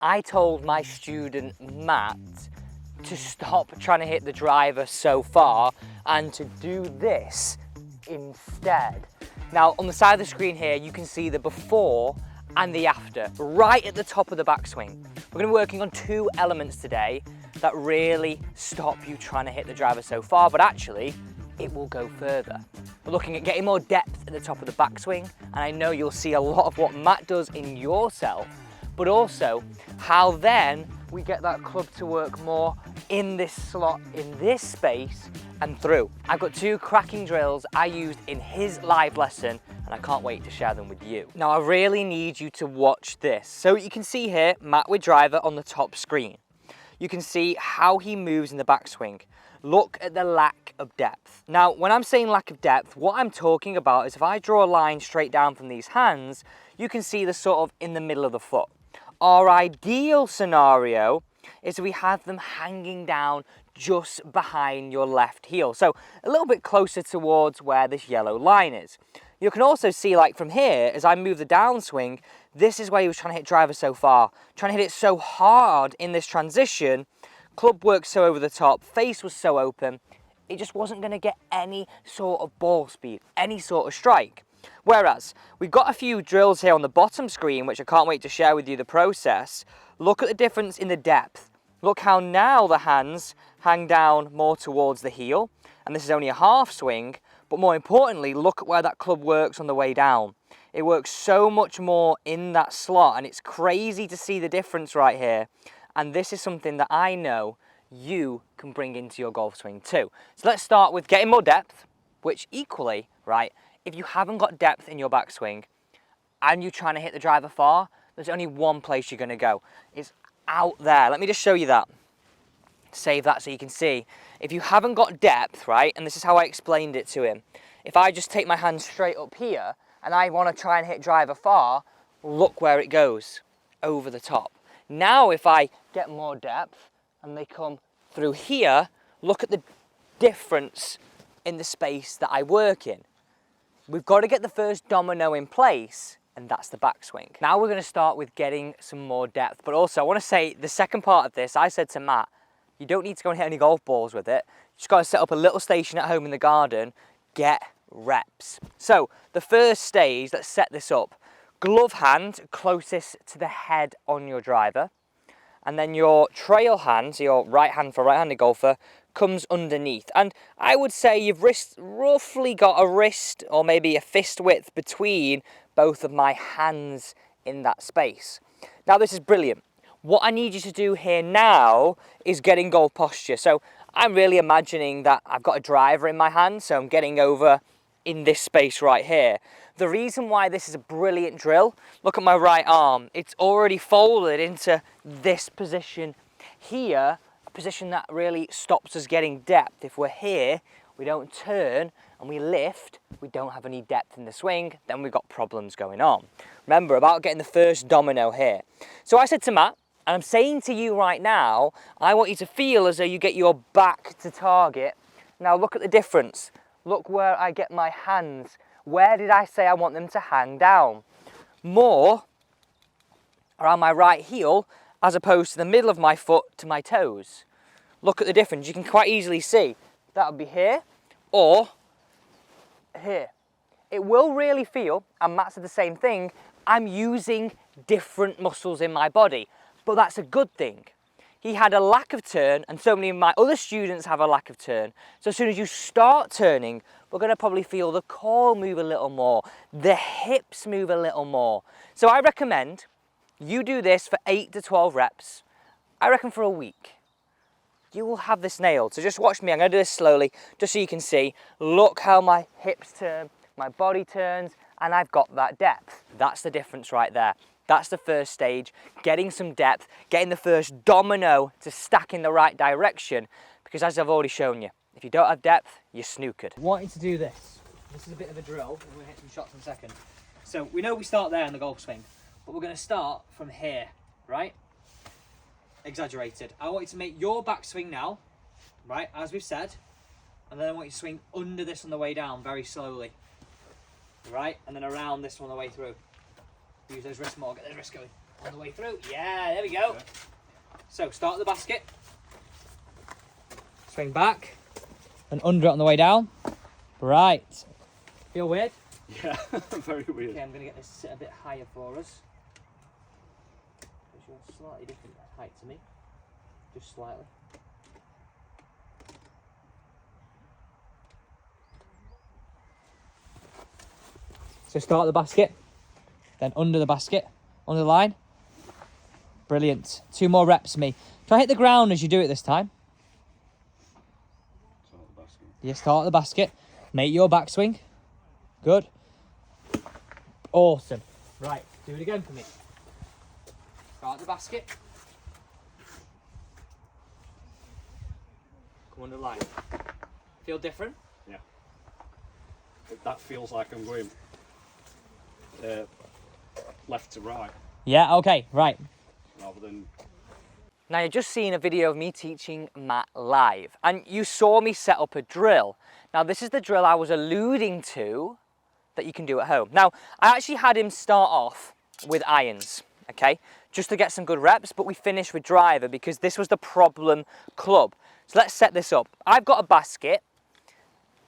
I told my student Matt to stop trying to hit the driver so far and to do this instead. Now on the side of the screen here you can see the before and the after right at the top of the backswing. We're going to be working on two elements today that really stop you trying to hit the driver so far, but actually it will go further. We're looking at getting more depth at the top of the backswing, and I know you'll see a lot of what Matt does in yourself, but also how then we get that club to work more in this slot, in this space and through. I've got two cracking drills I used in his live lesson and I can't wait to share them with you. Now I really need you to watch this. So you can see here Matt with driver on the top screen. You can see how he moves in the backswing. Look at the lack of depth. Now, when I'm saying lack of depth, what I'm talking about is if I draw a line straight down from these hands, you can see the sort of in the middle of the foot. Our ideal scenario is we have them hanging down just behind your left heel. So a little bit closer towards where this yellow line is. You can also see, like from here, as I move the downswing, this is where he was trying to hit driver so far. Trying to hit it so hard in this transition, club work so over the top, face was so open, it just wasn't going to get any sort of ball speed, any sort of strike. Whereas, we've got a few drills here on the bottom screen, which I can't wait to share with you the process. Look at the difference in the depth. Look how now the hands hang down more towards the heel, and this is only a half swing, but more importantly, look at where that club works on the way down. It works so much more in that slot, and it's crazy to see the difference right here. And this is something that I know you can bring into your golf swing too. So let's start with getting more depth, which equally, right, if you haven't got depth in your backswing and you're trying to hit the driver far, there's only one place you're going to go. It's out there. Let me just show you that. Save that so you can see. If you haven't got depth, right, and this is how I explained it to him, if I just take my hand straight up here and I want to try and hit driver far, look where it goes, over the top. Now if I get more depth and they come through here, look at the difference in the space that I work in. We've got to get the first domino in place, and that's the backswing. Now we're going to start with getting some more depth, but also I want to say the second part of this, I said to Matt, you don't need to go and hit any golf balls with it. You just got to set up a little station at home in the garden, get reps. So the first stage, let's set this up. Glove hand closest to the head on your driver, and then your trail hand, so your right hand for a right-handed golfer, comes underneath. And I would say you've roughly got a wrist or maybe a fist width between both of my hands in that space. Now this is brilliant. What I need you to do here now is get in golf posture. So I'm really imagining that I've got a driver in my hand, so I'm getting over in this space right here. The reason why this is a brilliant drill, look at my right arm. It's already folded into this position here, a position that really stops us getting depth. If we're here, we don't turn and we lift, we don't have any depth in the swing, then we've got problems going on. Remember about getting the first domino here. So I said to Matt, and I'm saying to you right now, I want you to feel as though you get your back to target. Now look at the difference. Look where I get my hands. Where did I say I want them to hang down? More around my right heel as opposed to the middle of my foot to my toes. Look at the difference. You can quite easily see that would be here or here. It will really feel, and Matt said the same thing, I'm using different muscles in my body, but that's a good thing. He had a lack of turn, and so many of my other students have a lack of turn. So as soon as you start turning, we're going to probably feel the core move a little more, the hips move a little more. So I recommend you do this for 8 to 12 reps. I reckon for a week. You will have this nailed. So just watch me. I'm going to do this slowly, just so you can see. Look how my hips turn, my body turns, and I've got that depth. That's the difference right there. That's the first stage, getting some depth, getting the first domino to stack in the right direction, because as I've already shown you, if you don't have depth, you're snookered. Wanting to do this. This is a bit of a drill. We're going to hit some shots in a second. So we know we start there in the golf swing, but we're going to start from here, right? Exaggerated. I want you to make your backswing now, right, as we've said, and then I want you to swing under this on the way down very slowly, right, and then around this on the way through. Use those wrists more, get those wrists going. On the way through. Yeah, there we go. Yeah. So start at the basket. Swing back. And under it on the way down. Right. Feel weird? Yeah, very weird. Okay, I'm going to get this sit a bit higher for us. Because you're slightly different height to me. Just slightly. So start at the basket, then under the basket, under the line. Brilliant. 2 more reps for me. Try hit the ground as you do it this time. Start at the basket. Yeah, start at the basket. Make your backswing. Good. Awesome. Right, do it again for me. Start at the basket. Come under the line. Feel different? Yeah. That feels like I'm going left to right. Yeah, okay, right. Rather than... Now you've just seen a video of me teaching Matt live and you saw me set up a drill. Now this is the drill I was alluding to that you can do at home. Now I actually had him start off with irons, okay, just to get some good reps, but we finished with driver because this was the problem club. So let's set this up. I've got a basket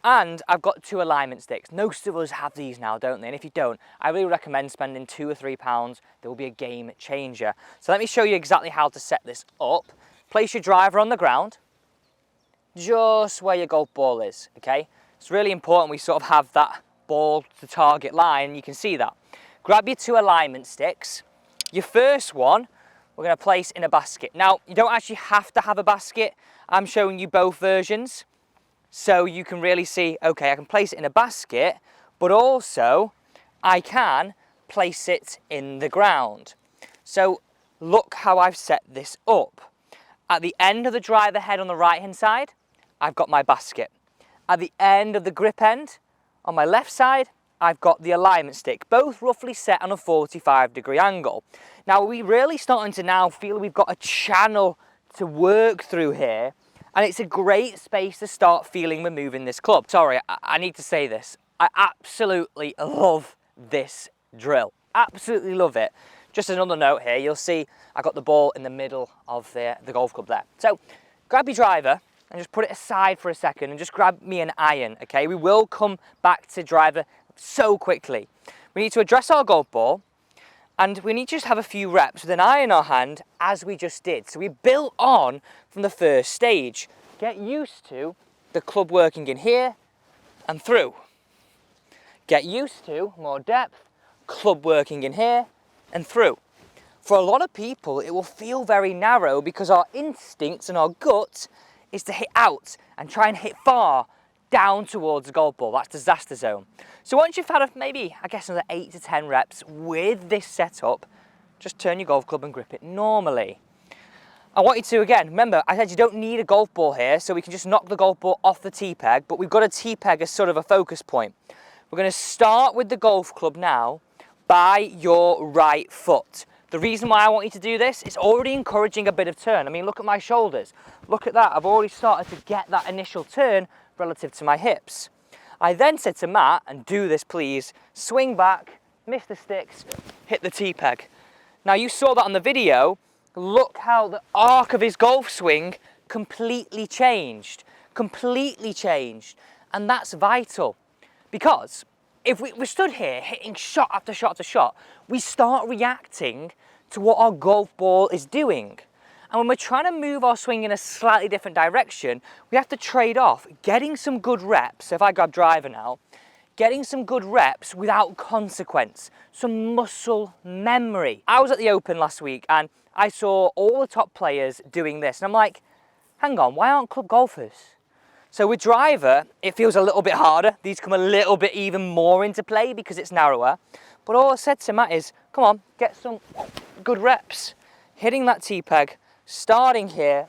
and I've got 2 alignment sticks. Most of us have these now, don't they? And if you don't, I really recommend spending £2 or £3. There will be a game changer. So let me show you exactly how to set this up. Place your driver on the ground, just where your golf ball is, okay? It's really important we sort of have that ball to target line. You can see that. Grab your 2 alignment sticks. Your first one, we're gonna place in a basket. Now, you don't actually have to have a basket. I'm showing you both versions. So you can really see, okay, I can place it in a basket, but also I can place it in the ground. So look how I've set this up. At the end of the driver head on the right-hand side, I've got my basket. At the end of the grip end, on my left side, I've got the alignment stick, both roughly set on a 45-degree angle. Now we're really starting to now feel we've got a channel to work through here. And it's a great space to start feeling we're moving this club. Sorry, I need to say this. I absolutely love this drill. Absolutely love it. Just another note here, you'll see I got the ball in the middle of the golf club there. So grab your driver and just put it aside for a second and just grab me an iron, okay? We will come back to driver so quickly. We need to address our golf ball and we need to just have a few reps with an iron in our hand as we just did. So we built on from the first stage. Get used to the club working in here and through. Get used to more depth, club working in here and through. For a lot of people, it will feel very narrow because our instincts and our gut is to hit out and try and hit far down towards the golf ball. That's disaster zone. So once you've had maybe, I guess, another 8 to 10 reps with this setup, just turn your golf club and grip it normally. I want you to, again, remember, I said you don't need a golf ball here, so we can just knock the golf ball off the tee peg, but we've got a tee peg as sort of a focus point. We're going to start with the golf club now by your right foot. The reason why I want you to do this, it's already encouraging a bit of turn. I mean, look at my shoulders. Look at that. I've already started to get that initial turn relative to my hips. I then said to Matt, and do this please, swing back, miss the sticks, hit the tee peg. Now you saw that on the video. Look how the arc of his golf swing completely changed. Completely changed. And that's vital. Because if we stood here hitting shot after shot after shot, we start reacting to what our golf ball is doing. And when we're trying to move our swing in a slightly different direction, we have to trade off getting some good reps. So if I grab driver now, getting some good reps without consequence, some muscle memory. I was at the Open last week and I saw all the top players doing this. And I'm like, hang on, why aren't club golfers? So with driver, it feels a little bit harder. These come a little bit even more into play because it's narrower. But all I said to Matt is, come on, get some good reps. Hitting that tee peg, starting here,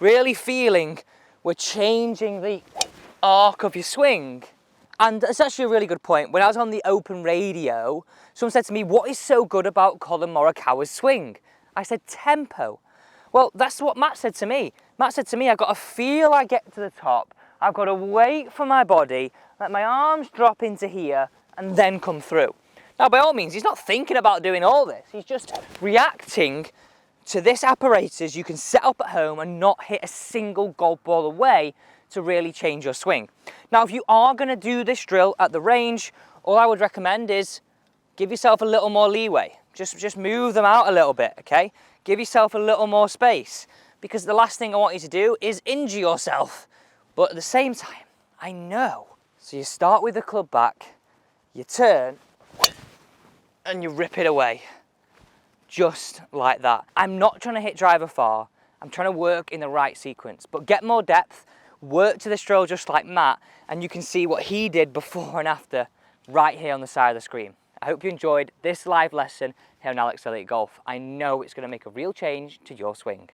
really feeling we're changing the arc of your swing. And it's actually a really good point. When I was on the Open radio, someone said to me, what is so good about Colin Morikawa's swing? I said, tempo. Well, that's what Matt said to me. Matt said to me, I've got to feel I get to the top. I've got to wait for my body, let my arms drop into here, and then come through. Now, by all means, he's not thinking about doing all this. He's just reacting to this apparatus you can set up at home and not hit a single golf ball away to really change your swing. Now, if you are going to do this drill at the range, all I would recommend is give yourself a little more leeway. Just move them out a little bit, okay? Give yourself a little more space, because the last thing I want you to do is injure yourself. But at the same time, I know. So you start with the club back, you turn, and you rip it away. Just like that. I'm not trying to hit driver far. I'm trying to work in the right sequence. But get more depth, work to this drill just like Matt, and you can see what he did before and after right here on the side of the screen. I hope you enjoyed this live lesson here on Alex Elliott Golf. I know it's going to make a real change to your swing.